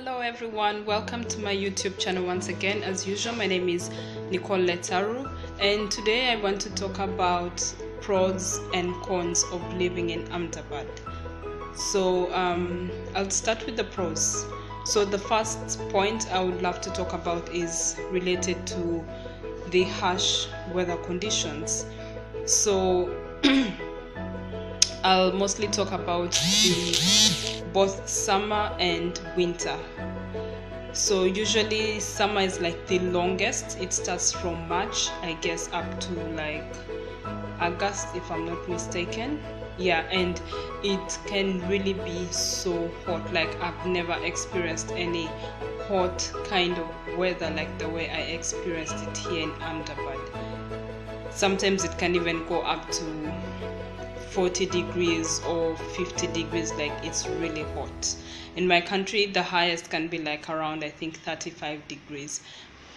Hello everyone, welcome to my YouTube channel once again. As usual, my name is Nicole Letaru, and today I want to talk about pros and cons of living in Ahmedabad. So I'll start with the pros. So the first point I would love to talk about is related to the harsh weather conditions. So I'll mostly talk about both summer and winter. So usually summer is like the longest. It starts from March, I guess, up to like August, if I'm not mistaken. Yeah, and it can really be so hot. Like I've never experienced any hot kind of weather like the way I experienced it here in Ahmedabad. Sometimes it can even go up to 40 degrees or 50 degrees. Like it's really hot. In my country the highest can be like around, I think, 35 degrees,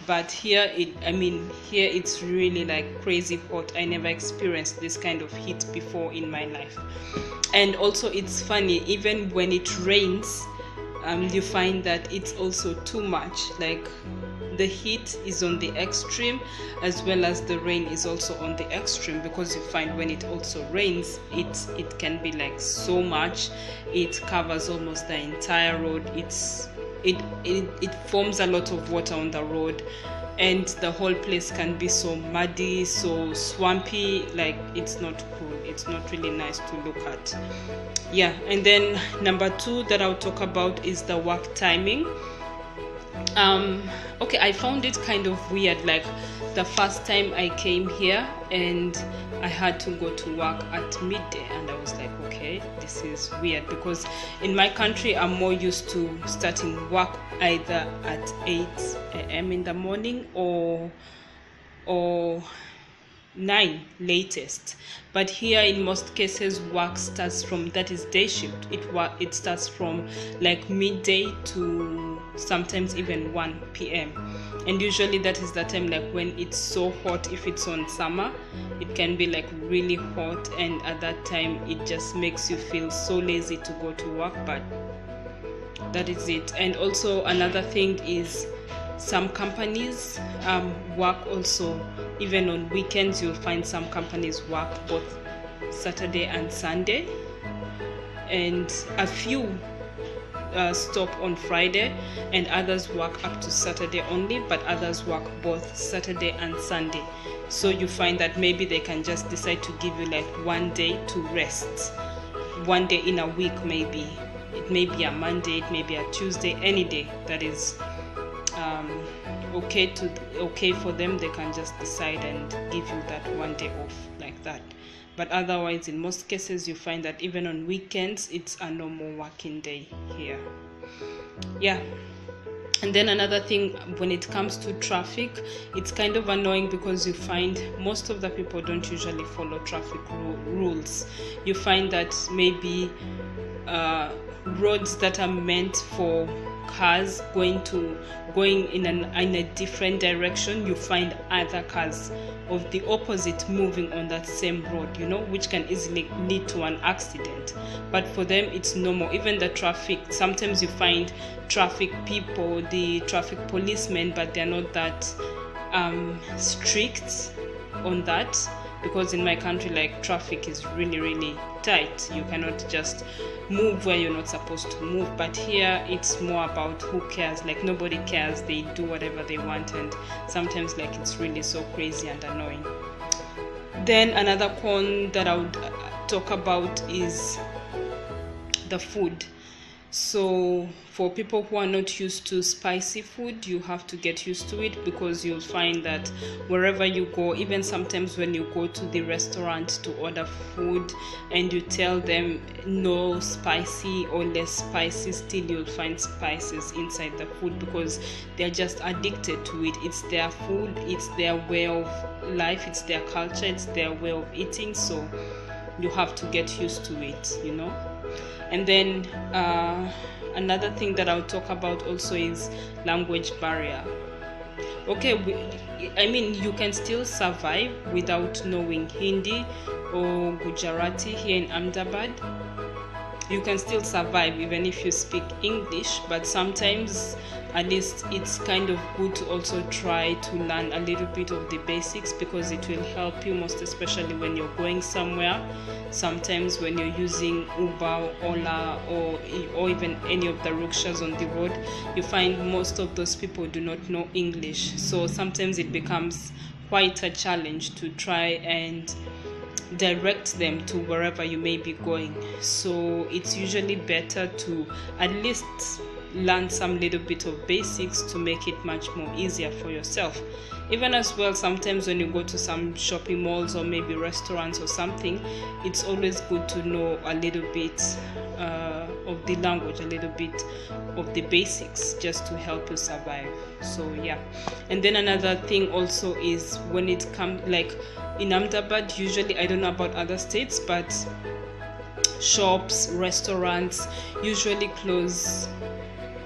but here it's really like crazy hot. I never experienced this kind of heat before in my life. And also it's funny, even when it rains, you find that it's also too much. Like the heat is on the extreme, as well as the rain is also on the extreme, because you find when it also rains, it can be like so much. It covers almost the entire road. It forms a lot of water on the road, and the whole place can be so muddy, so swampy. Like it's not cool. It's not really nice to look at. Yeah. And then number two that I'll talk about is the work timing. Okay, I found it kind of weird. Like the first time I came here and I had to go to work at midday, and I was like, okay, this is weird, because in my country I'm more used to starting work either at 8 a.m. in the morning or 9 latest. But here in most cases work starts from, that is day shift, it starts from like midday to sometimes even 1 p.m. and usually that is the time like when it's so hot. If it's on summer, it can be like really hot, and at that time it just makes you feel so lazy to go to work, but that is it. And also another thing is some companies work also even on weekends. You'll find some companies work both Saturday and Sunday, and a few stop on Friday, and others work up to Saturday only, but others work both Saturday and Sunday. So you find that maybe they can just decide to give you like one day to rest, one day in a week. Maybe it may be a Monday, it may be a Tuesday, any day that is okay for them. They can just decide and give you that one day off like that. But otherwise, in most cases, you find that even on weekends, it's a normal working day here. Yeah. And then another thing, when it comes to traffic, it's kind of annoying because you find most of the people don't usually follow traffic rules. You find that maybe roads that are meant for cars going in a different direction, you find other cars of the opposite moving on that same road, which can easily lead to an accident. But for them it's normal. Even the traffic, sometimes you find traffic people, the traffic policemen, but they're not that strict on that, because in my country like traffic is really, really tight. You cannot just move where you're not supposed to move. But here it's more about who cares. Like nobody cares, they do whatever they want, and sometimes like it's really so crazy and annoying. Then another con that I would talk about is the food. So for people who are not used to spicy food, you have to get used to it, because you'll find that wherever you go, even sometimes when you go to the restaurant to order food and you tell them no spicy or less spicy, still you'll find spices inside the food, because they're just addicted to it. It's their food, it's their way of life, it's their culture, it's their way of eating. So you have to get used to it, And then another thing that I'll talk about also is language barrier. Okay, you can still survive without knowing Hindi or Gujarati here in Ahmedabad, you can still survive even if you speak English, but sometimes at least it's kind of good to also try to learn a little bit of the basics, because it will help you, most especially when you're going somewhere. Sometimes when you're using Uber, Ola, or even any of the rickshaws on the road, you find most of those people do not know English, so sometimes it becomes quite a challenge to try and direct them to wherever you may be going. So it's usually better to at least learn some little bit of basics to make it much more easier for yourself. Even as well, sometimes when you go to some shopping malls or maybe restaurants or something, it's always good to know a little bit of the language, a little bit of the basics, just to help you survive. So yeah. And then another thing also is when it comes, like in Ahmedabad, usually, I don't know about other states, but shops, restaurants usually close,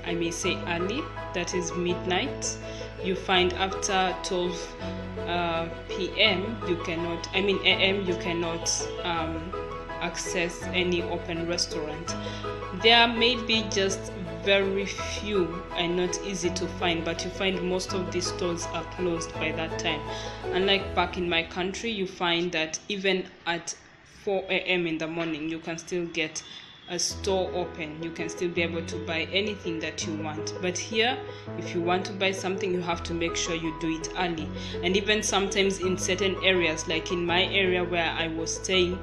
I may say early, that is midnight. You find after 12 p.m. you cannot, a.m. you cannot access any open restaurant. There may be just very few and not easy to find, but you find most of these stores are closed by that time. Unlike back in my country, you find that even at 4 a.m. in the morning, you can still get a store open. You can still be able to buy anything that you want. But here, if you want to buy something, you have to make sure you do it early. And even sometimes in certain areas, like in my area where I was staying,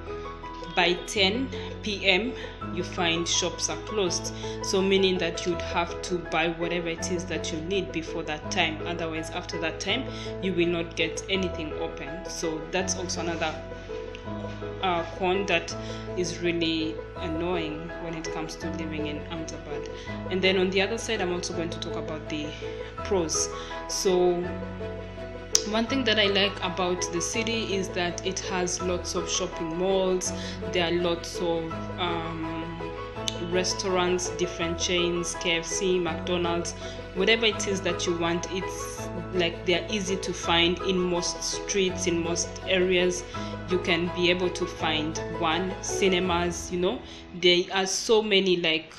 by 10 p.m. you find shops are closed, so meaning that you'd have to buy whatever it is that you need before that time. Otherwise, after that time, you will not get anything open. So that's also another con that is really annoying when it comes to living in Ahmedabad. And then on the other side, I'm also going to talk about the pros. So one thing that I like about the city is that it has lots of shopping malls. There are lots of restaurants, different chains, KFC, McDonald's, whatever it is that you want. It's like they're easy to find in most streets, in most areas. You can be able to find one. Cinemas, there are so many, like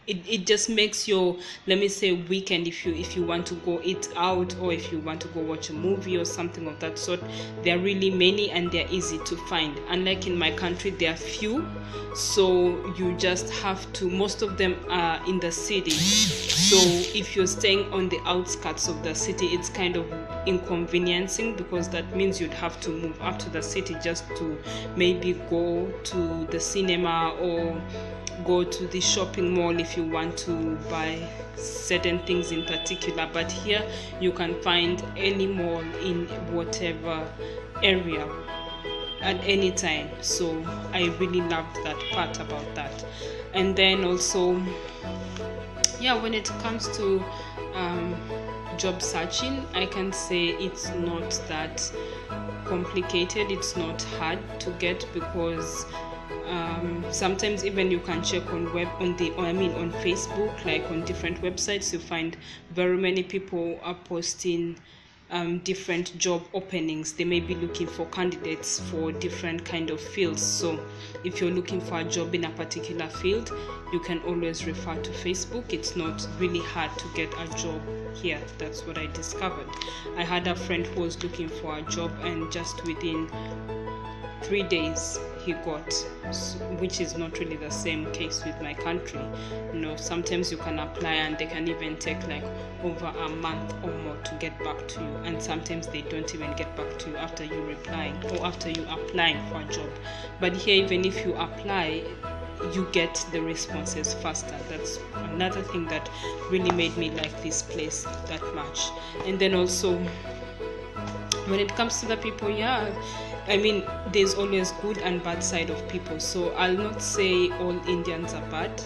it just makes your, let me say, weekend, if you want to go eat out or if you want to go watch a movie or something of that sort. There are really many and they're easy to find. Unlike in my country, there are few, so you just have to, most of them are in the city. So if you're staying on the outskirts of the city, it's kind of inconveniencing, because that means you'd have to move up to the city just to maybe go to the cinema or go to the shopping mall if you want to buy certain things in particular. But here you can find any mall in whatever area at any time. So I really loved that part about that. And then also, when it comes to job searching, I can say it's not that complicated. It's not hard to get, because sometimes even you can check on Facebook, like on different websites, you find very many people are posting different job openings. They may be looking for candidates for different kind of fields. So if you're looking for a job in a particular field, you can always refer to Facebook. It's not really hard to get a job here. That's what I discovered. I had a friend who was looking for a job, and just within 3 days he got, which is not really the same case with my country. Sometimes you can apply and they can even take like over a month or more to get back to you, and sometimes they don't even get back to you after you replying or after you applying for a job. But here, even if you apply, you get the responses faster. That's another thing that really made me like this place that much. And then also, when it comes to the people, there's always good and bad side of people. So I'll not say all Indians are bad.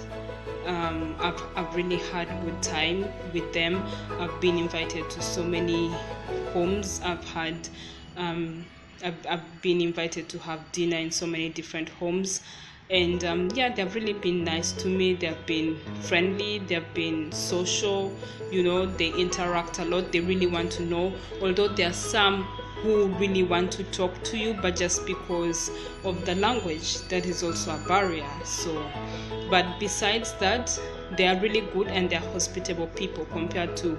I've really had a good time with them. I've been invited to so many homes. I've been invited to have dinner in so many different homes. And they've really been nice to me. They've been friendly. They've been social. They interact a lot. They really want to know. Although there are some who really want to talk to you, but just because of the language, that is also a barrier. So, but besides that, they are really good and they are hospitable people compared to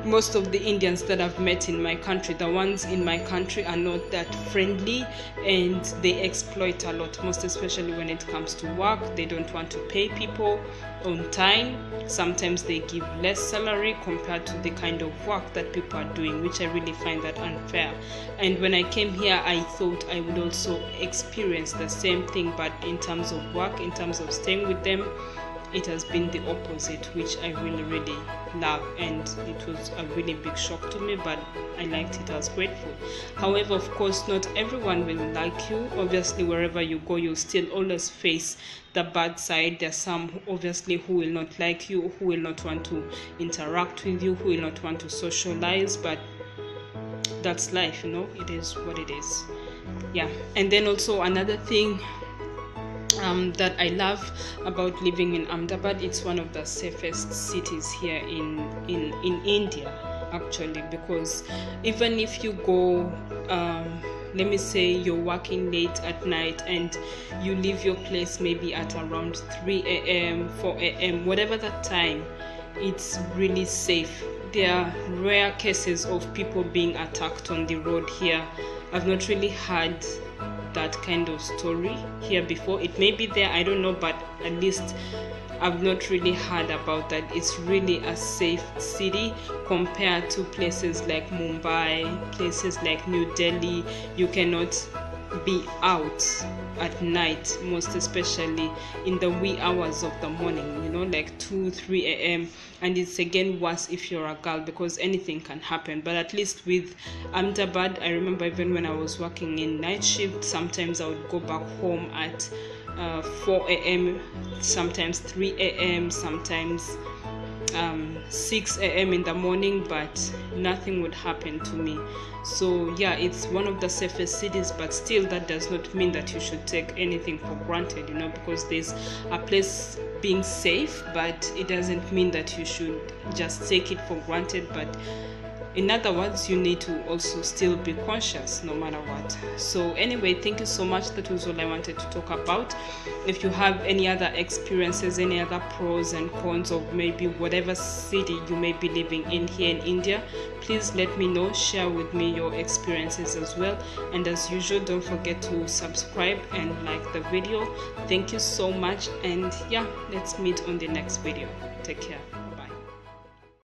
most of the Indians that I've met in my country. The ones in my country are not that friendly and they exploit a lot, most especially when it comes to work. They don't want to pay people on time. Sometimes they give less salary compared to the kind of work that people are doing, which I really find that unfair. And when I came here, I thought I would also experience the same thing, but in terms of work, in terms of staying with them, it has been the opposite, which I really love, and it was a really big shock to me, but I liked it. I was grateful. However, of course, not everyone will like you. Obviously, wherever you go, you'll still always face the bad side. There's some obviously who will not like you, who will not want to interact with you, who will not want to socialize, but that's life, you know. It is what it is. Yeah. And then also another thing that I love about living in Ahmedabad, it's one of the safest cities here in India, actually, because even if you go, let me say you're working late at night and you leave your place maybe at around 3 a.m., 4 a.m., whatever that time, it's really safe. There are rare cases of people being attacked on the road here. I've not really had that kind of story here before. It may be there, I don't know, but at least I've not really heard about that. It's really a safe city compared to places like Mumbai, places like New Delhi. You cannot be out at night, most especially in the wee hours of the morning, you know, like 2, 3 a.m. And it's again worse if you're a girl, because anything can happen. But at least with Ahmedabad, I remember even when I was working in night shift, sometimes I would go back home at 4 a.m., sometimes 3 a.m., sometimes 6 a.m. in the morning, but nothing would happen to me. So yeah, it's one of the safest cities, but still that does not mean that you should take anything for granted, you know, because there's a place being safe, but it doesn't mean that you should just take it for granted. But in other words, you need to also still be conscious no matter what. So anyway, thank you so much. That was all I wanted to talk about. If you have any other experiences, any other pros and cons of maybe whatever city you may be living in here in India, please let me know. Share with me your experiences as well. And as usual, don't forget to subscribe and like the video. Thank you so much. And yeah, let's meet on the next video. Take care.